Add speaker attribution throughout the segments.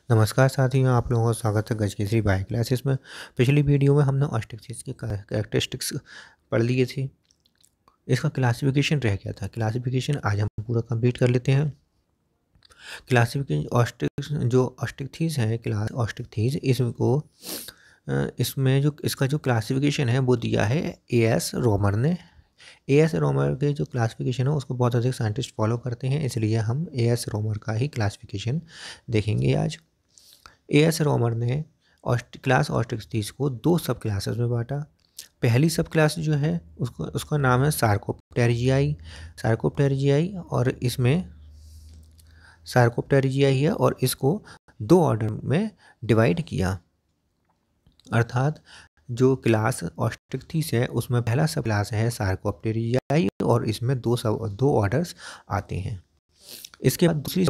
Speaker 1: नमस्कार साथियों, आप लोगों का स्वागत है गज केसरी बायो क्लासेस में। पिछली वीडियो में हमने ऑस्टिक के कैरेक्टरिस्टिक्स पढ़ लिए थे। इसका क्लासिफिकेशन रह गया था। क्लासिफिकेशन आज हम पूरा कंप्लीट कर लेते हैं। क्लासिफिकेशन ऑस्टिक है, क्लास ऑस्टिक इसको इसमें जो इसका जो क्लासिफिकेशन है वो दिया है एएस रोमर ने। एएस रोमर के जो क्लासिफिकेशन है उसको बहुत अधिक साइंटिस्ट फॉलो करते हैं, इसलिए हम एएस रोमर का ही क्लासिफिकेशन देखेंगे आज। एएस रोमर ने क्लास ऑस्ट्रिक्स को दो सब क्लासेस में बांटा। पहली सब क्लास जो है उसका नाम है सार्कोप्टेरिजियाई और इसमें सार्कोप्टेरिजियाई है और इसको दो ऑर्डर में डिवाइड किया। अर्थात जो क्लास ऑस्ट्रिक्स है उसमें पहला सब क्लास है सार्कोप्टेरिजियाई और इसमें दो ऑर्डर्स आते हैं। इसके बाद दूसरी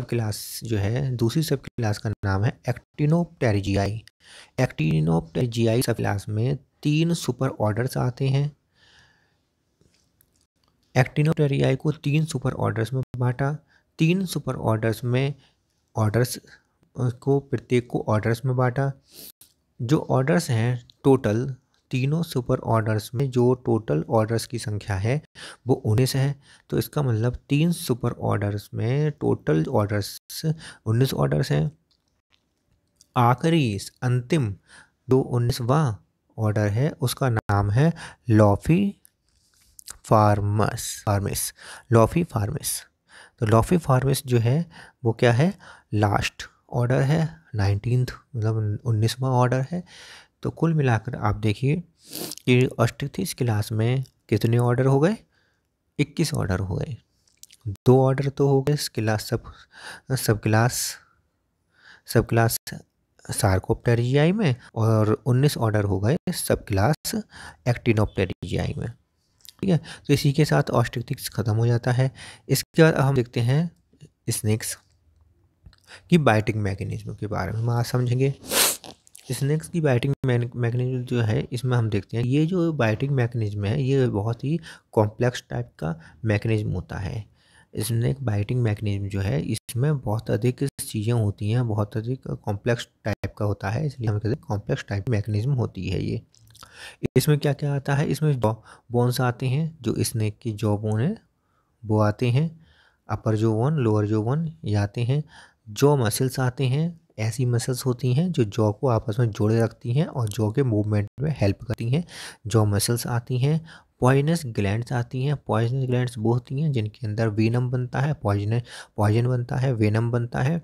Speaker 1: सब क्लास का नाम है एक्टिनोप्टेरिजियाई। एक्टिनोप्टेरिजियाई सब क्लास में 3 सुपर ऑर्डर्स आते हैं। एक्टिनोप्टेरिजियाई को 3 सुपर ऑर्डर्स में बांटा। 3 सुपर ऑर्डर्स में प्रत्येक को ऑर्डर्स में बांटा। जो ऑर्डर्स हैं टोटल, तीनों सुपर ऑर्डर्स में जो टोटल ऑर्डर्स की संख्या है वो 19 है। तो इसका मतलब 3 सुपर ऑर्डर्स में टोटल ऑर्डर्स 19 ऑर्डर्स हैं। आखिरी अंतिम जो 19वां ऑर्डर है उसका नाम है लॉफी फार्मिस। तो लॉफी फार्मिस जो है वो क्या है, लास्ट ऑर्डर है, 19th मतलब 19वां ऑर्डर है। तो कुल मिलाकर आप देखिए कि ऑस्ट्रिक्स क्लास में कितने ऑर्डर हो गए, 21 ऑर्डर हो गए। 2 ऑर्डर तो हो गए सब क्लास सार्कोप्टेरिजियाई में और 19 ऑर्डर हो गए सब क्लास एक्टिनोप्टेरिजियाई में। ठीक है, तो इसी के साथ ऑस्ट्रिक्स खत्म हो जाता है। इसके बाद हम देखते हैं स्नेक्स की बाइटिंग मैकेनिज्म के बारे में हम आज समझेंगे। स्नेक्स की बाइटिंग मैकेनिज्म जो है इसमें हम देखते हैं ये जो बाइटिंग मैकेनिज्म है ये बहुत ही कॉम्प्लेक्स टाइप का मैकेनिज्म होता है। स्नेक बाइटिंग मैकेनिज्म जो है इसमें बहुत अधिक चीज़ें होती हैं, बहुत अधिक कॉम्प्लेक्स टाइप का होता है, इसलिए हम कहते हैं कॉम्प्लेक्स टाइप मैकेनिज्म होती है ये। इसमें क्या क्या आता है, इसमें बोन्स आते हैं, जो स्नेक की जॉ बोन है वो आते हैं, अपर जो बोन लोअर जो बोन ये आते हैं। जॉ मसल्स आते हैं, ऐसी मसल्स होती हैं जो जॉ को आपस में जोड़े रखती हैं और जॉ के मूवमेंट में हेल्प करती हैं, जॉ मसल्स आती हैं। पॉइजनस ग्लैंड्स आती हैं, पॉइजनस ग्लैंड्स वो होती हैं जिनके अंदर वेनम बनता है, पॉइजन बनता है, वेनम बनता है,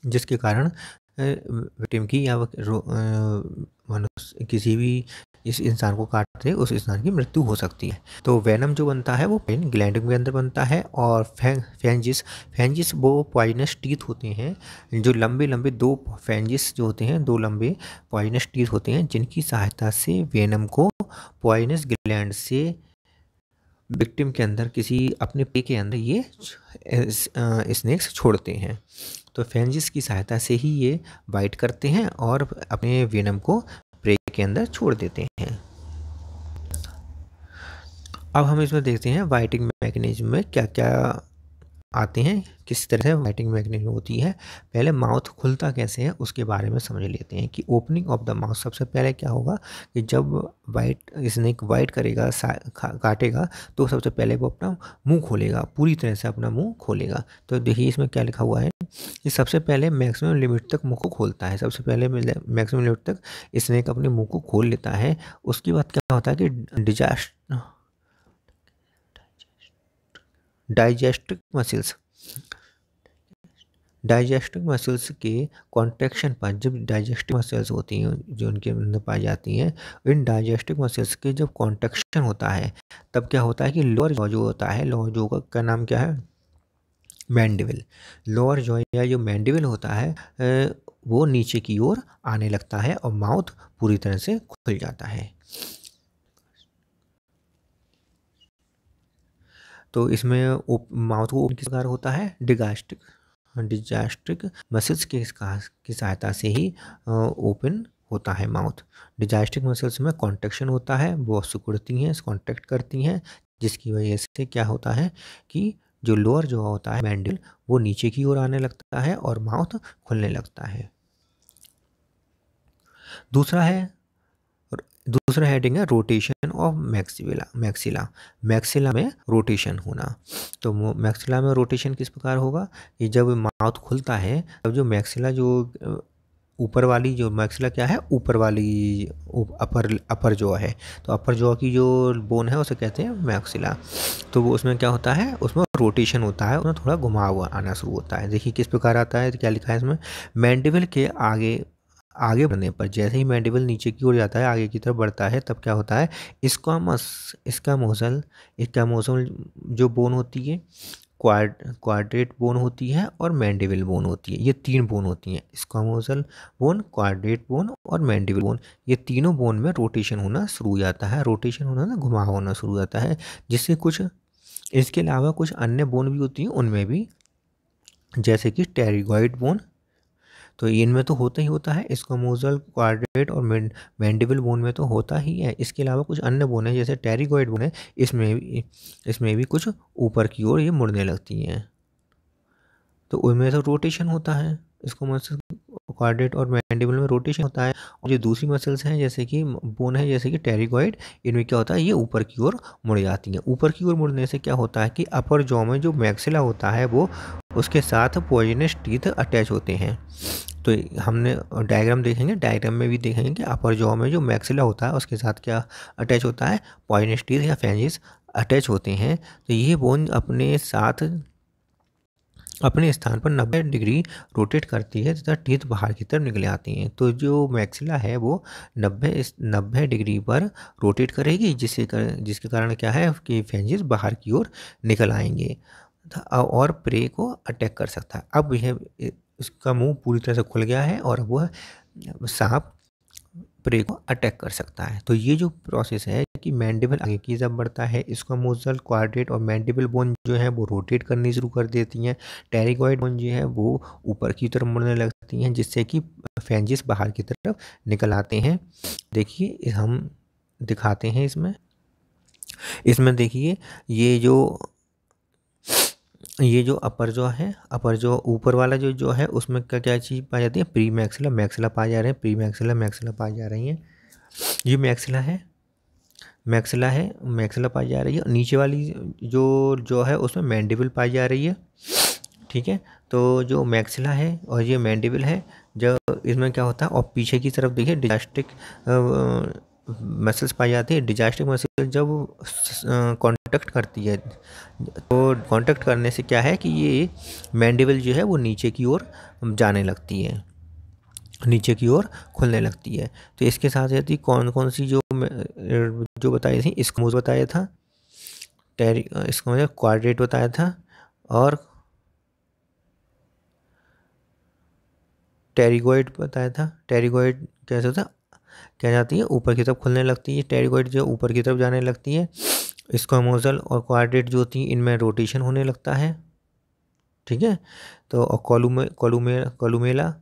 Speaker 1: जिसके कारण विक्टिम की या मनुष्य किसी भी इस इंसान को काटते उस इंसान की मृत्यु हो सकती है। तो वेनम जो बनता है वो पेन ग्लैंड के अंदर बनता है। और फेंजिस वो पॉइजनस टीथ होते हैं, जो लंबे लंबे 2 फेंजिस जो होते हैं, 2 लंबे पॉइजनस टीथ होते हैं जिनकी सहायता से वेनम को पॉइजनस ग्लैंड से विक्टिम के अंदर किसी अपने पे के अंदर ये स्नेक्स छोड़ते हैं। तो फेंजिस की सहायता से ही ये बाइट करते हैं और अपने वेनम को प्रे के अंदर छोड़ देते हैं। अब हम इसमें देखते हैं बाइटिंग मैकेनिज्म में क्या क्या आते हैं, किस तरह से बाइटिंग मैकेनिज्म होती है। पहले माउथ खुलता कैसे है उसके बारे में समझ लेते हैं कि ओपनिंग ऑफ द माउथ सबसे पहले क्या होगा कि जब स्नेक बाइट करेगा काटेगा तो सबसे पहले वो अपना मुंह खोलेगा, पूरी तरह से अपना मुंह खोलेगा। तो देखिए इसमें क्या लिखा हुआ है कि सबसे पहले मैक्सिमम लिमिट तक मुंह को खोलता है, सबसे पहले मैक्सिमम लिमिट तक स्नेक अपने मुंह को खोल लेता है। उसके बाद क्या होता है कि डाइजेस्टिक मसल्स के कॉन्ट्रैक्शन पर, जब डाइजेस्टिक मसल्स होती हैं जो उनके अंदर पाई जाती हैं, इन डाइजेस्टिक मसल्स के जब कॉन्ट्रैक्शन होता है तब क्या होता है कि लोअर जॉ जो होता है, लोअर जॉ का नाम क्या है, मैंडिबल। लोअर जॉ या जो मैंडिबल होता है वो नीचे की ओर आने लगता है और माउथ पूरी तरह से खुल जाता है। तो इसमें माउथ को किस प्रकार होता है, डिजास्ट्रिक मसल्स की सहायता से ही ओपन होता है माउथ। डिजास्ट्रिक मसल्स में कॉन्ट्रैक्शन होता है, वो सिकुड़ती हैं, कॉन्ट्रैक्ट करती हैं, जिसकी वजह से क्या होता है कि जो लोअर जो होता है मैंडिबल वो नीचे की ओर आने लगता है और माउथ खुलने लगता है। दूसरा हेडिंग है रोटेशन ऑफ मैक्सिला। मैक्सिला में रोटेशन होना। तो मैक्सिला में रोटेशन किस प्रकार होगा कि जब माउथ खुलता है तब जो मैक्सिला जो ऊपर वाली जो मैक्सिला क्या है, ऊपर वाली अपर जॉ है, तो अपर जॉ की जो बोन है उसे कहते हैं मैक्सिला। तो वो उसमें क्या होता है, उसमें रोटेशन होता है, उसमें थोड़ा घुमाव आना शुरू होता है। देखिए किस प्रकार आता है, क्या लिखा है इसमें, मैंडिबल के आगे बढ़ने पर, जैसे ही मैंडिबल नीचे की ओर जाता है, आगे की तरफ बढ़ता है, तब क्या होता है, इसकामोसल जो बोन होती है, क्वाड्रेट बोन होती है और मैंडिबल बोन होती है। ये 3 बोन होती हैं, स्क्वामोसल बोन, क्वाड्रेट बोन और मैंडिबल बोन। ये तीनों बोन में रोटेशन होना शुरू हो जाता है। रोटेशन होना ना, घुमाव होना शुरू हो जाता है, जिससे कुछ इसके अलावा कुछ अन्य बोन भी होती हैं, उनमें भी, जैसे कि टेरिगॉइड बोन, तो इनमें तो होता ही होता है, स्क्वामोसल, क्वाड्रेट और मैंडिबल बोन में तो होता ही है। इसके अलावा कुछ अन्य बोन है जैसे टेरिगॉइड बोन है, इसमें भी कुछ ऊपर की ओर ये मुड़ने लगती हैं, तो उनमें तो रोटेशन होता है। इसको मसल, क्वाड्रेट और मैंडिबल में रोटेशन होता है। और जो दूसरी मसल्स हैं जैसे कि बोन है जैसे कि टेरिगॉइड, इनमें क्या होता है, ये ऊपर की ओर मुड़ जाती हैं। ऊपर की ओर मुड़ने से क्या होता है कि अपर जॉ में जो मैक्सिला होता है वो उसके साथ पॉइजनस टीथ अटैच होते हैं। तो हमने डायग्राम देखेंगे, डायग्राम में भी देखेंगे कि अपर जॉ में जो मैक्सिला होता है उसके साथ क्या अटैच होता है, पॉइजनस टीथ या फैंजिस अटैच होते हैं। तो ये बोन अपने स्थान पर 90 डिग्री रोटेट करती है तथा टीथ बाहर की तरफ निकले आती हैं। तो जो मैक्सिला है वो 90 डिग्री पर रोटेट करेगी, जिसके कारण क्या है कि फेंजिस बाहर की ओर निकल आएंगे और प्रे को अटैक कर सकता है। अब यह इसका मुंह पूरी तरह से खुल गया है और वह सांप प्रे को अटैक कर सकता है। तो ये जो प्रोसेस है कि मैंडिबल आगे की जब बढ़ता है, स्क्वामोसल, क्वाड्रेट और मैंडिबल बोन जो है वो रोटेट करनी शुरू कर देती हैं। टेरिगॉइड बोन जो है वो ऊपर की तरफ मुड़ने लगती हैं, जिससे कि फेंजिस बाहर की तरफ निकल आते हैं। देखिए हम दिखाते हैं इसमें देखिए ये जो अपर जो है, अपर जो ऊपर वाला जो है उसमें क्या चीज़ पाई जाती है, प्री मैक्सिला, मैक्सिला पाए जा रहे हैं, प्री मैक्सिला, मैक्सिला पाई जा रही हैं। ये मैक्सिला है, मैक्सिला पाई जा रही है। नीचे वाली जो है उसमें मैंडिबल पाई जा रही है। ठीक है, तो जो मैक्सिला है और ये मैंडिबल है, जो इसमें क्या होता है, और पीछे की तरफ देखिए डिजास्टिक मसल्स पाई जाती है। डिजास्टिक मसल जब कांटेक्ट करती है, तो कांटेक्ट करने से क्या है कि ये मैंडिबल जो है वो नीचे की ओर जाने लगती है, नीचे की ओर खुलने लगती है। तो इसके साथ साथ ही कौन सी जो बताई थी, स्क्मोज बताया था, क्वाड्रेट बताया था और टेरिगॉइड बताया था। टेरिगॉइड कैसे होता, क्या जाती है, ऊपर की तरफ खुलने लगती है। टेरिगॉइड जो ऊपर की तरफ जाने लगती है। स्क्वामोसल और क्वाड्रेट जो होती है इनमें रोटेशन होने लगता है। ठीक है, तो और कोलुमेला,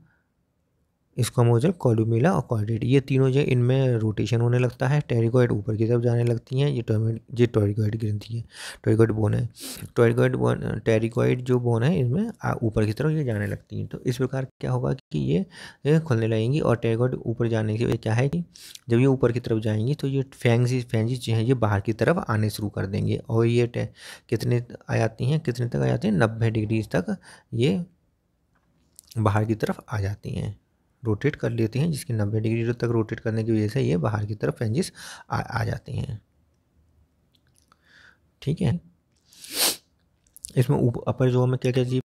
Speaker 1: स्क्वामोसल, कोलुमेला और क्वाड्रेट, ये तीनों जो इनमें रोटेशन होने लगता है। टेरिगॉइड ऊपर की तरफ जाने लगती हैं। ये टेरिगॉइड ग्रंथि है, टेरिगॉइड बोन है। टेरिगॉइड जो बोन है इसमें ऊपर की तरफ ये जाने लगती हैं। तो इस प्रकार क्या होगा कि ये खुलने लगेंगी। और टेरिगॉइड ऊपर जाने से क्या है कि जब ये ऊपर की तरफ जाएंगी तो ये फैंजिस जो है ये बाहर की तरफ आने शुरू कर देंगे। और ये कितने तक आ जाती हैं, 90 डिग्री तक ये बाहर की तरफ आ जाती हैं, रोटेट कर लेते हैं, जिसकी 90 डिग्री तक रोटेट करने की वजह से ये बाहर की तरफ फेंजिस आ जाते हैं। ठीक है, इसमें अपर जॉ में क्या क्या चीज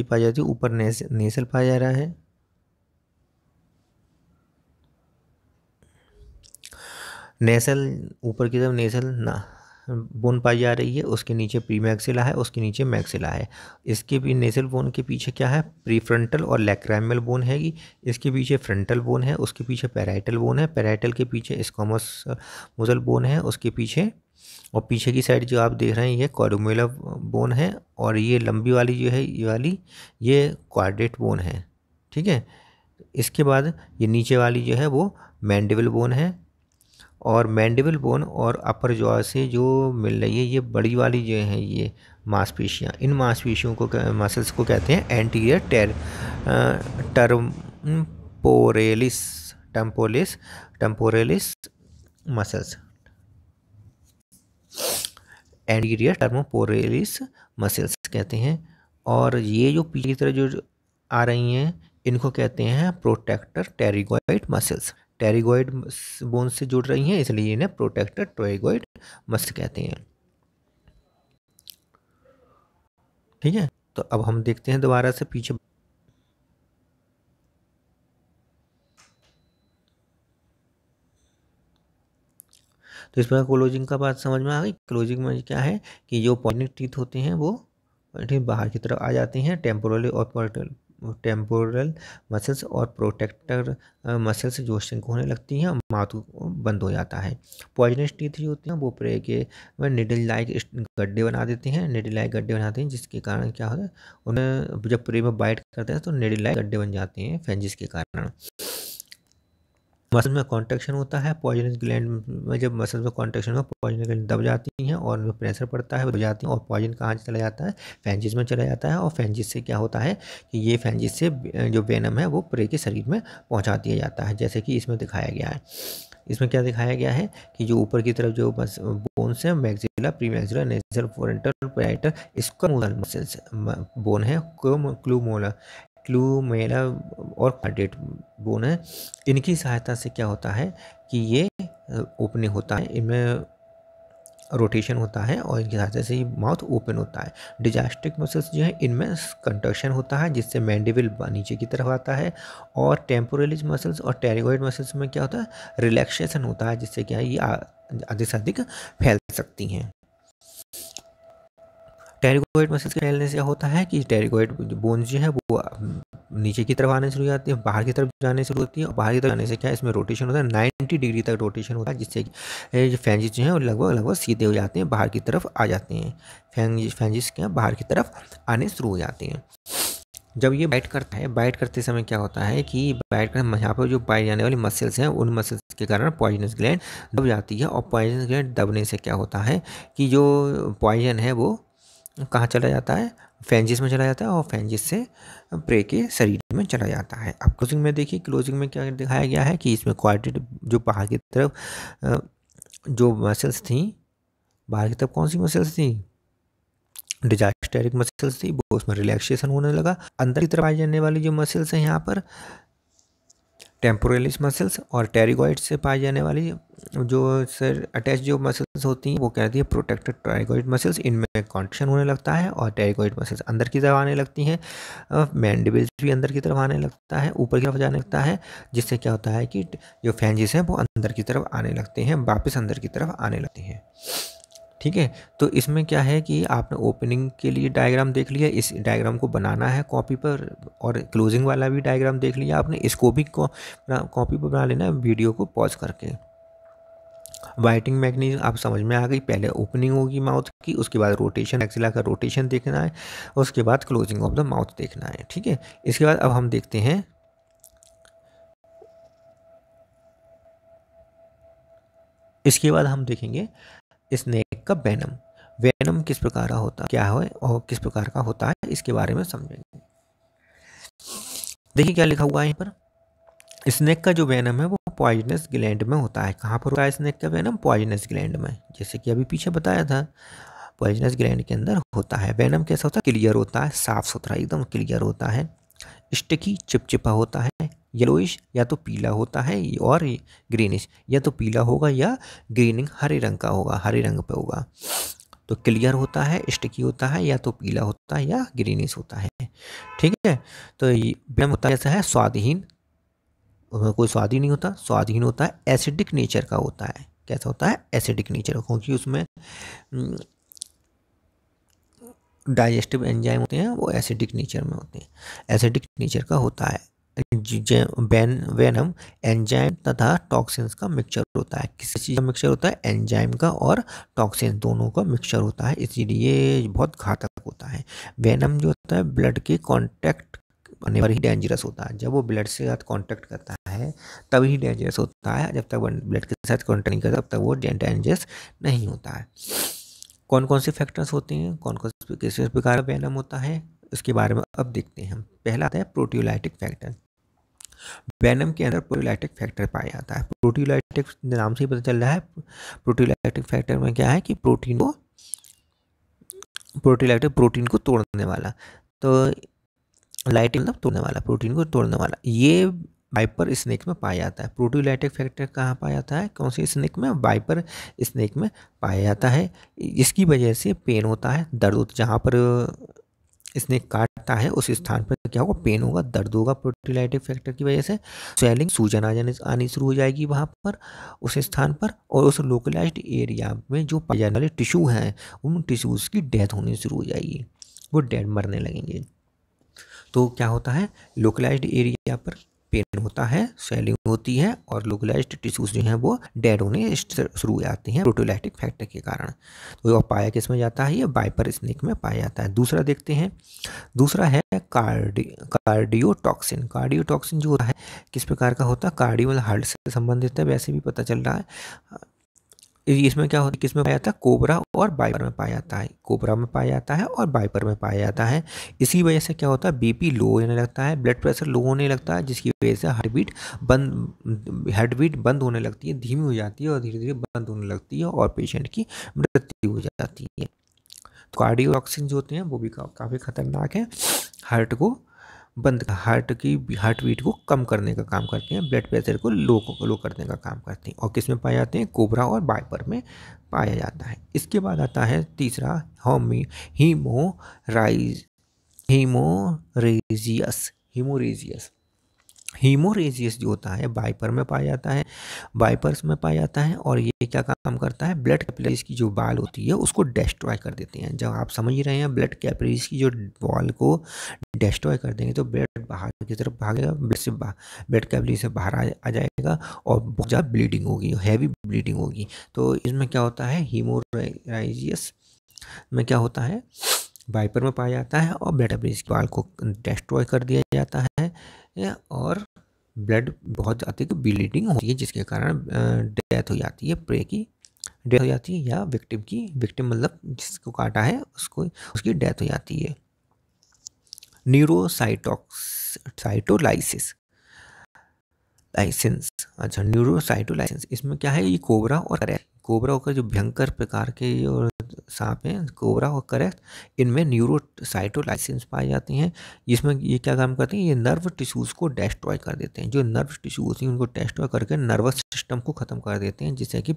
Speaker 1: पाई जाती है, ऊपर नेसल पाया जा रहा है, नेसल ऊपर की तरफ नेसल ना बोन पाई जा रही है, उसके नीचे प्रीमैक्सिला है, उसके नीचे मैक्सिला है। इसके भी नेसल बोन के पीछे क्या है, प्रीफ्रंटल और लैक्राइमल बोन हैगी। इसके पीछे फ्रंटल बोन है, उसके पीछे पैराइटल बोन है, पैराइटल के पीछे स्क्वामोसल बोन है, उसके पीछे, और पीछे की साइड जो आप देख रहे हैं ये कोलुमेला बोन है, और ये लंबी वाली जो है ये क्वाड्रेट बोन है। ठीक है, इसके बाद ये नीचे वाली जो है वो मैंडिबल बोन है। और मैंडिबल बोन और अपर जॉ से जो मिल रही है ये बड़ी वाली जो है ये मांसपेशियाँ, इन मांसपेशियों को मसल्स को कहते हैं anterior टर्म्पोरेलिस temporalis temporalis muscles, anterior टर्म्पोरेलिस muscles कहते हैं। और ये जो पीछे की तरफ जो आ रही हैं इनको कहते हैं protractor pterygoid muscles, pterygoid bone से जुड़ रही हैं इसलिए इन्हें प्रोटेक्टर टेरिगोइड मसल कहते हैं। ठीक है, तो अब हम देखते हैं दोबारा से पीछे। तो इस प्रकार क्लोजिंग का बात समझ में आ गई। क्लोजिंग में क्या है कि जो पॉइंटिंग टीथ होते हैं वो बाहर की तरफ आ जाती हैं, टेम्पोरल मसल्स और प्रोटेक्टर मसल्स जो सिंक होने लगती हैं, माउथ बंद हो जाता है। पॉइजनस टीथ जो होते हैं वो प्रे के निडल लाइक गड्ढे बना देते हैं, निडल लाइक गड्ढे बनाते हैं, जिसके कारण क्या होता है उन्हें जब प्रे में बाइट करते हैं तो निडल लाइक गड्ढे बन जाते हैं फेंजिस के कारण। मसल में कॉन्ट्रैक्शन होता है, पॉइजनस ग्लैंड में जब मसल में कॉन्ट्रैक्शन हो पॉइजनस ग्लैंड दब जाती हैं और उनमें प्रेशर पड़ता है दब जाती हैं और पॉइजन कहाँ चला जाता है, फेंजिस में चला जाता है। और फेंजिस से क्या होता है कि ये फेंजिस से जो वेनम है वो प्रे के शरीर में पहुँचा दिया जाता है, जैसे कि इसमें दिखाया गया है। इसमें क्या दिखाया गया है कि जो ऊपर की तरफ जो बोन्स है maxilla, pre maxilla, nasal frontal parietal, इसका मसल्स बोन है, क्लूमेला और कार्डेट बोन है। इनकी सहायता से क्या होता है कि ये ओपनिंग होता है, इनमें रोटेशन होता है और इनकी सहायता से ही माउथ ओपन होता है। डिजास्टिक मसल्स जो है इनमें कंट्रैक्शन होता है जिससे मैंडिबल नीचे की तरफ आता है। और टेम्पोरलिस मसल्स और टेरिगोइड मसल्स में क्या होता है रिलैक्सेशन होता है, जिससे क्या है ये अधिक से अधिक फैल सकती हैं। टेरिगोइड मसल्स के फैलने से क्या होता है कि टेरिगोइड बोन्स जो है वो नीचे की तरफ आने शुरू हो जाती है, बाहर की तरफ जाने शुरू होती है और बाहर की तरफ जाने से क्या इसमें रोटेशन होता है, 90 डिग्री तक रोटेशन होता है, जिससे जो फेंजिस जो है वो लगभग सीधे हो जाते हैं, बाहर की तरफ आ जाते हैं। फेंजिस क्या बाहर की तरफ आने शुरू हो जाते हैं। जब ये बाइट करता है, बाइट करते समय क्या होता है कि बाइट कर यहाँ पर जो पाई जाने वाली मसल्स हैं उन मसल्स के कारण पॉइजनस ग्लैंड दब जाती है और पॉइजनस ग्लैंड दबने से क्या होता है कि जो पॉइजन है वो कहाँ चला जाता है, फेंजिस में चला जाता है और फेंजिस से प्रे के शरीर में चला जाता है। अब क्लोजिंग में देखिए, क्लोजिंग में क्या दिखाया गया है कि इसमें क्वाड्रेट जो बाहर की तरफ जो मसल्स थी, बाहर की तरफ कौन सी मसल्स थी, डिजास्टेरिक मसल्स थी, वो उसमें रिलैक्सेशन होने लगा। अंदर की तरफ आ जाने वाली जो मसल्स हैं यहाँ पर टेम्पोरलिस मसल्स और टेरिगोइड से पाई जाने वाली जो सर अटैच जो मसल्स होती हैं वो कहती है प्रोटेक्टेड टेरिगोइड मसल्स, इनमें कॉन्ट्रैक्शन होने लगता है और टेरिगोइड मसल्स अंदर की तरफ आने लगती हैं। मैंडिबल्स भी अंदर की तरफ आने लगता है, ऊपर की तरफ जाने लगता है, जिससे क्या होता है कि जो फेंजिस हैं वो अंदर की तरफ आने लगते हैं, वापस अंदर की तरफ आने लगते हैं। ठीक है, तो इसमें क्या है कि आपने ओपनिंग के लिए डायग्राम देख लिया, इस डायग्राम को बनाना है कॉपी पर, और क्लोजिंग वाला भी डायग्राम देख लिया आपने, इसको भी कॉपी पर बना लेना है वीडियो को पॉज करके। वाइटिंग मैकेनिज्म आप समझ में आ गई, पहले ओपनिंग होगी माउथ की, उसके बाद रोटेशन, एक्सिला का रोटेशन देखना है, उसके बाद क्लोजिंग ऑफ द माउथ देखना है। ठीक है, इसके बाद अब हम देखते हैं इसके बाद हम देखेंगे स्नेक का वेनम। वेनम किस प्रकार का होता क्या है और किस प्रकार का होता है इसके बारे में समझेंगे। देखिए क्या लिखा हुआ है यहाँ पर, स्नेक का जो वेनम है वो पॉइजनस ग्लैंड में होता है। कहाँ पर होता है स्नेक का वेनम, पॉइजनस ग्लैंड में, जैसे कि अभी पीछे बताया था पॉइजनस ग्लैंड के अंदर होता है। वेनम कैसा होता है, क्लियर होता है, साफ सुथरा एकदम क्लियर होता है, स्टिकी चिपचिपा होता है, येलोइश या तो पीला होता है और ग्रीनिश, या तो पीला होगा या ग्रीनिंग हरे रंग का होगा, हरे रंग पे होगा। तो क्लियर होता है, स्टिकी होता है, या तो पीला होता है या ग्रीनिश होता है। ठीक है, तो ये वेनम होता है ऐसा है स्वादहीन, कोई स्वाद ही नहीं होता, स्वादहीन होता है, एसिडिक नेचर का होता है। कैसा होता है, एसिडिक नेचर, क्योंकि उसमें डाइजेस्टिव एंजाइम होते हैं वो एसिडिक नेचर में होते हैं, एसिडिक नेचर का होता है। वेनम एंजाइम तथा टॉक्सिन्स का मिक्सचर होता है। किसी चीज़ का मिक्सचर होता है, एंजाइम का और टॉक्सिन दोनों का मिक्सचर होता है, इसीलिए बहुत घातक होता है। वेनम जो होता है ब्लड के कांटेक्ट करने पर ही डेंजरस होता है। जब वो ब्लड से साथ कांटेक्ट करता है तभी डेंजरस होता है, जब तक ब्लड के साथ कांटेक्ट नहीं करता तब तक वो डेंजरस नहीं होता है। कौन कौन से फैक्टर्स होते हैं, कौन कौन से किस प्रकार का वेनम होता है, उसके बारे में अब देखते हैं हम। पहला आता है प्रोटियोलाइटिक फैक्टर। वेनम के अंदर प्रोटियोलाइटिक फैक्टर पाया जाता है। प्रोटियोलाइटिक नाम से ही पता चल रहा है, प्रोटियोलाइटिक फैक्टर में क्या है कि प्रोटियोलाइटिक प्रोटीन को तोड़ने वाला, तो लाइटिक मतलब तोड़ने वाला, प्रोटीन को तोड़ने वाला, ये वाइपर स्नेक में पाया जाता है। प्रोटियोलाइटिक फैक्टर कहाँ पाया जाता है, कौन से स्नेक में, वाइपर स्नेक में पाया जाता है। इसकी वजह से पेन होता है, दर्द होता है, जहाँ पर स्नेक काटता है उस स्थान पर क्या होगा, पेन होगा, दर्द होगा। प्रोटियोलाइटिक फैक्टर की वजह से स्वेलिंग, सूजन आनी शुरू हो जाएगी वहाँ पर, उस स्थान पर, और उस लोकलाइज्ड एरिया में जो पाए जाने वाले टिश्यू हैं उन टिश्यूज़ की डेथ होनी शुरू हो जाएगी, वो डेड मरने लगेंगे। तो क्या होता है, लोकलाइज्ड एरिया पर पेन होता है, स्वेलिंग होती है, और लोकलाइज्ड टिश्यूज जो हैं वो डेड होने शुरू हो जाते हैं प्रोटियोलाइटिक फैक्टर के कारण। तो ये पाया किस में जाता है, ये वाइपर स्नेक में पाया जाता है। दूसरा देखते हैं, दूसरा है कार्डियोटॉक्सिन। कार्डियोटॉक्सिन जो होता है किस प्रकार का होता है, कार्डियो मतलब हार्ट से संबंधित है, वैसे भी पता चल रहा है। इसमें क्या होता है, किसमें पाया जाता है, कोबरा और वाइपर में पाया जाता है। कोबरा में पाया जाता है और वाइपर में पाया जाता है। इसी वजह से क्या होता है, बीपी लो होने लगता है, ब्लड प्रेशर लो होने लगता है, जिसकी वजह से हार्ट बीट बंद होने लगती है, धीमी हो जाती है और धीरे धीरे बंद होने लगती है और पेशेंट की मृत्यु हो जाती है। तो कार्डियोटॉक्सिन जो होते हैं वो भी काफ़ी खतरनाक है, हार्ट बीट को कम करने का काम करते हैं, ब्लड प्रेशर को लो करने का काम करते हैं। और किस में पाए जाते हैं, कोबरा और वाइपर में पाया जाता है। इसके बाद आता है तीसरा, हीमोरेजियस। हीमोरेजियस जो होता है वाइपर में पाया जाता है, वाइपर्स में पाया जाता है, और ये क्या काम करता है, ब्लड कैपिलरीज की जो वॉल होती है उसको डिस्ट्रॉय कर देते हैं। जब आप समझ रहे हैं, ब्लड कैपिलरीज की जो वॉल को डिस्ट्रॉय कर देंगे तो ब्लड बाहर की तरफ भागेगा, ब्लड कैपिलरी से बाहर आ जाएगा और बहुत ज़्यादा ब्लीडिंग होगी, हैवी ब्लीडिंग होगी। तो इसमें क्या होता है, हीमोरेजियस में क्या होता है, वाइपर में पाया जाता है और ब्लड कैपिलरीज की वॉल को डिस्ट्रॉय कर दिया जाता है, और ब्लड बहुत अधिक ब्लीडिंग होती है, जिसके कारण डेथ हो जाती है, प्रे की डेथ हो जाती है, या विक्टिम मतलब जिसको काटा है उसको, उसकी डेथ हो जाती है। न्यूरोसाइटोलाइसिस अच्छा, न्यूरोसाइटोलाइसिस, इसमें क्या है, ये कोबरा और कोबरा का जो भयंकर प्रकार के और सांप हैं, कोबरा और करेक्ट, इनमें न्यूरोसाइटोलाइसिस पाए जाते हैं, जिसमें ये क्या काम करते हैं, ये नर्व टिश्यूज़ को डिस्ट्रॉय कर देते हैं। जो नर्व टिश्यूज़ हैं उनको डिस्ट्रॉय करके नर्वस सिस्टम को ख़त्म कर देते हैं, जिससे कि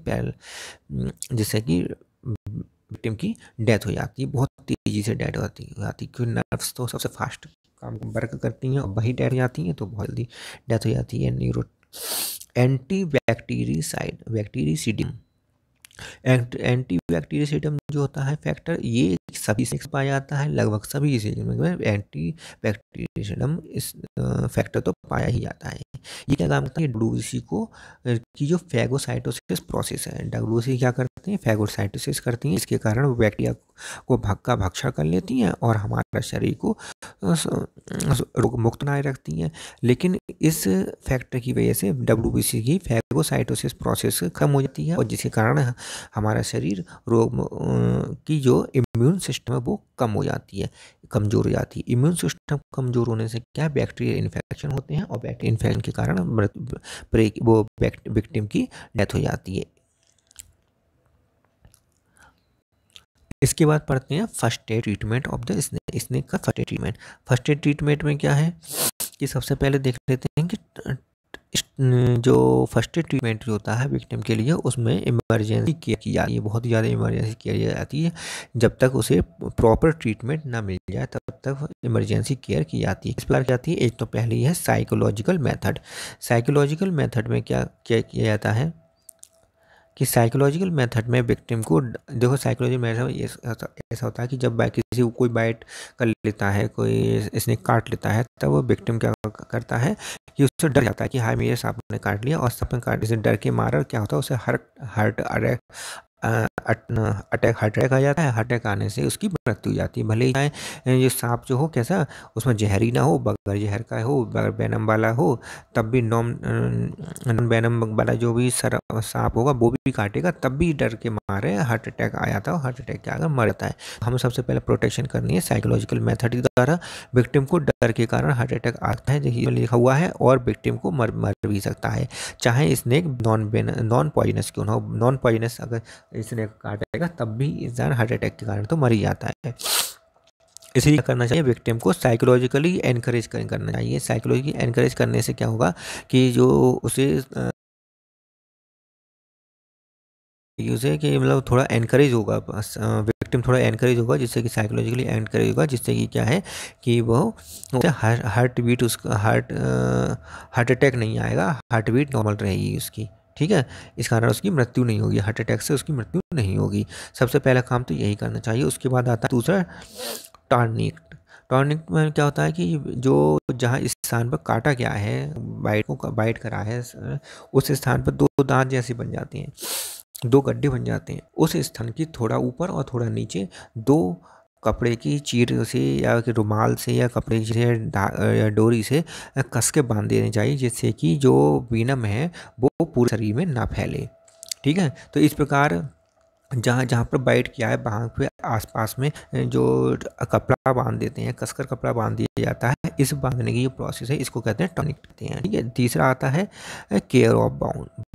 Speaker 1: विक्टिम की डेथ हो जाती है, बहुत तेज़ी से डेथ हो जाती है, क्योंकि नर्व्स तो सबसे फास्ट काम वर्क करती हैं और वही डेथ हो जाती हैं, तो बहुत जल्दी डेथ हो जाती है। एंटीबैक्टीरियसिडम जो होता है फैक्टर, ये सभी से पाया जाता है, लगभग सभी से एंटीबैक्टीरियसिडम इस फैक्टर तो पाया ही जाता है। ये क्या काम करता है, डब्ल्यूबीसी की जो फैगोसाइटोसिस प्रोसेस है, डब्ल्यूबीसी क्या करते हैं, फैगोसाइटोसिस करती हैं, इसके कारण वो बैक्टीरिया को भक्षण कर लेती हैं और हमारा शरीर को रोग मुक्त बनाए रखती हैं। लेकिन इस फैक्टर की वजह से डब्ल्यूबीसी की फैगोसाइटोसिस प्रोसेस कम हो जाती है, और जिसके कारण हमारा शरीर रोग की जो इम्यून सिस्टम है वो कम हो जाती है, कमज़ोर हो जाती है। इम्यून सिस्टम कमज़ोर होने से क्या, बैक्टीरियल इन्फेक्शन होते हैं, और बैक्टीरियल इन्फेक्शन के कारण वो विक्टिम की डेथ हो जाती है। इसके बाद पढ़ते हैं first aid treatment of the snake का first aid treatment. First aid treatment में क्या है कि सबसे पहले देख लेते हैं कि जो फर्स्ट एड ट्रीटमेंट जो होता है विक्टिम के लिए, उसमें इमरजेंसी केयर की जाती है, बहुत ही ज़्यादा इमरजेंसी केयर की जाती है। जब तक उसे प्रॉपर ट्रीटमेंट ना मिल जाए तब तक इमरजेंसी केयर की जाती है। किस प्रकार की जाती है, एक तो पहली है साइकोलॉजिकल मेथड। साइकोलॉजिकल मेथड में क्या किया जाता है कि साइकोलॉजिकल मेथड में विक्टिम को, देखो साइकोलॉजिकल मेथड ऐसा होता है कि जब किसी को कोई बाइट कर लेता है, कोई स्नेक काट लेता है, तब वो विक्टिम क्या करता है कि उससे डर जाता है कि हाँ मेरे सांप ने काट लिया, और सांप ने काटने से डर के मारा क्या होता है, उसे हार्ट अटैक हार्ट अटैक आ जाता है। हार्ट अटैक आने से उसकी मृत्यु हो जाती है। भले ही चाहे ये सांप जो हो कैसा, उसमें जहरी ना हो, बगैर जहर का हो, बगैर वेनम वाला हो, तब भी नॉन वेनम वाला जो भी सांप होगा वो भी काटेगा, तब भी डर के मारे हार्ट अटैक आ जाता है, हार्ट अटैक के आकर मर जाता है। हमें सबसे पहले प्रोटेक्शन करनी है साइकोलॉजिकल मेथड के द्वारा। विक्टिम को डर के कारण हार्ट अटैक आता है, देखिए लिखा हुआ है, और विक्टिम को मर भी सकता है, चाहे स्नेक नॉन पॉइजनस क्यों ना हो। नॉन पॉइजनस अगर स्नेक काटेगा तब भी इंसान हार्ट अटैक के कारण तो मर ही जाता है। इसलिए क्या करना चाहिए, विक्टिम को साइकोलॉजिकली एनकरेज करना चाहिए। साइकोलॉजिकली एनकरेज करने से क्या होगा कि जो उसे उसे कि मतलब थोड़ा एनकरेज होगा, विक्टिम थोड़ा एनकरेज होगा, जिससे कि साइकोलॉजिकली एनकरेज होगा, जिससे कि क्या है कि वो हार्ट बीट उसका हार्ट अटैक नहीं आएगा, हार्ट बीट नॉर्मल रहेगी उसकी। ठीक है, इस कारण उसकी मृत्यु नहीं होगी, हार्ट अटैक से उसकी मृत्यु नहीं होगी। सबसे पहला काम तो यही करना चाहिए। उसके बाद आता है दूसरा, टॉर्निक। टॉर्निक में क्या होता है कि जो जहाँ इस स्थान पर काटा गया है, बाइट करा है, उस स्थान पर दो दांत जैसी बन जाती हैं, दो गड्ढे बन जाते हैं। उस स्थान की थोड़ा ऊपर और थोड़ा नीचे दो कपड़े की चीर से या कि रुमाल से या कपड़े से या डोरी से कस के बांध देने चाहिए, जिससे कि जो वेनम है वो पूरे शरीर में ना फैले। ठीक है, तो इस प्रकार जहाँ जहाँ पर बाइट किया है वहाँ पे आसपास में जो कपड़ा बांध देते हैं, कसकर कपड़ा बांध दिया जाता है। इस बांधने की जो प्रोसेस है इसको कहते हैं टॉनिक कहते हैं। ठीक है, तीसरा आता है केयर ऑफ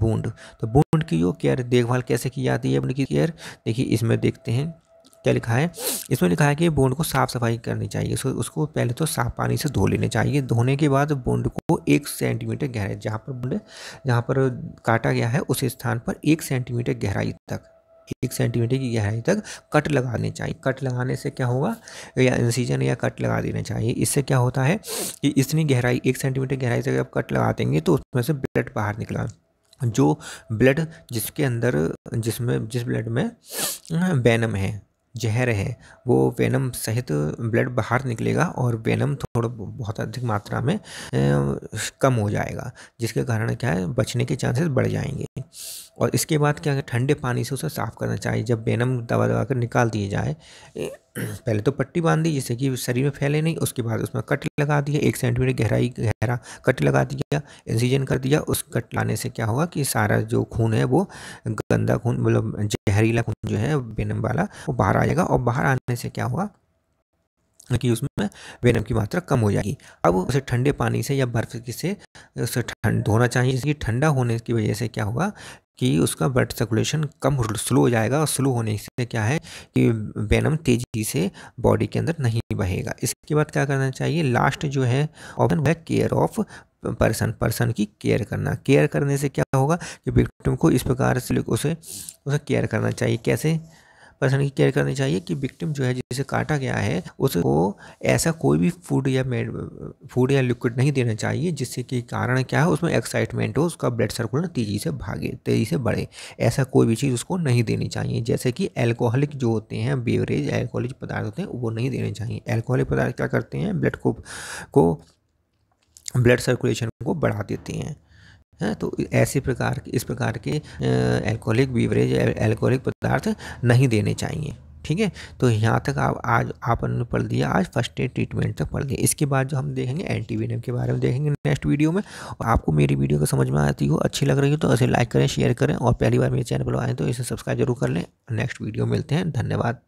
Speaker 1: वुंड। तो वुंड की जो केयर, देखभाल कैसे की जाती है, वुंड की केयर देखिए इसमें देखते हैं क्या लिखा है। इसमें लिखा है कि बूंद को साफ सफाई करनी चाहिए, उसको पहले तो साफ पानी से धो लेने चाहिए। धोने के बाद बूंद को 1 सेंटीमीटर गहराई, जहाँ पर काटा गया है उस स्थान पर 1 सेंटीमीटर गहराई तक, 1 सेंटीमीटर की गहराई तक कट लगाने चाहिए। कट लगाने से क्या होगा, या इंसिजन या कट लगा देना चाहिए। इससे क्या होता है कि इतनी गहराई 1 सेंटीमीटर गहराई से आप कट लगा देंगे तो उसमें से ब्लड बाहर निकला, जो ब्लड जिसके अंदर जिस ब्लड में वेनम है, जहर है, वो वेनम सहित ब्लड बाहर निकलेगा और वेनम थोड़ा बहुत अधिक मात्रा में कम हो जाएगा, जिसके कारण क्या है बचने के चांसेस बढ़ जाएंगे। और इसके बाद क्या है, ठंडे पानी से उसे साफ़ करना चाहिए। जब वेनम दबा दबा कर निकाल दिए जाए, पहले तो पट्टी बांध दी जिससे कि शरीर में फैले नहीं, उसके बाद उसमें कट लगा दिया, 1 सेंटीमीटर गहरा कट लगा दिया, इंसिजन कर दिया। उस कट लाने से क्या होगा कि सारा जो खून है वो गंदा खून, मतलब जहरीला खून जो है वेनम वाला, वो बाहर आ जाएगा। और बाहर आने से क्या होगा कि उसमें वेनम की मात्रा कम हो जाएगी। अब उसे ठंडे पानी से या बर्फ से उसे धोना चाहिए, जिसकी ठंडा होने की वजह से क्या होगा कि उसका ब्लड सर्कुलेशन कम स्लो हो जाएगा, और स्लो होने से क्या है कि वेनम तेजी से बॉडी के अंदर नहीं बहेगा। इसके बाद क्या करना चाहिए, लास्ट जो है ऑप्शन वो है केयर ऑफ पर्सन की केयर करना। केयर करने से क्या होगा कि विक्टिम को इस प्रकार से उसे केयर करना चाहिए। कैसे पर्सन की केयर करनी चाहिए कि विक्टिम जो है जिसे काटा गया है उसको ऐसा कोई भी फूड या लिक्विड नहीं देना चाहिए जिससे कि कारण क्या है उसमें एक्साइटमेंट हो, उसका ब्लड सर्कुलेशन तेज़ी से बढ़े। ऐसा कोई भी चीज़ उसको नहीं देनी चाहिए, जैसे कि एल्कोहलिक जो होते हैं बेवरेज, एल्कोहलिक पदार्थ होते हैं वो नहीं देने चाहिए। एल्कोहलिक पदार्थ क्या करते हैं, ब्लड सर्कुलेशन को बढ़ा देते हैं। हैं, तो इस प्रकार के एल्कोहलिक बीवरेज, एल्कोहलिक पदार्थ नहीं देने चाहिए। ठीक है, तो यहाँ तक आज आपने पढ़ लिया, आज फर्स्ट एड ट्रीटमेंट तक पढ़ लिया। इसके बाद जो हम देखेंगे एंटीवेनम के बारे में देखेंगे नेक्स्ट वीडियो में। और आपको मेरी वीडियो को समझ में आती हो, अच्छी लग रही हो तो इसे लाइक करें, शेयर करें, और पहली बार मेरे चैनल पर आए तो इसे सब्सक्राइब जरूर कर लें। नेक्स्ट वीडियो मिलते हैं, धन्यवाद।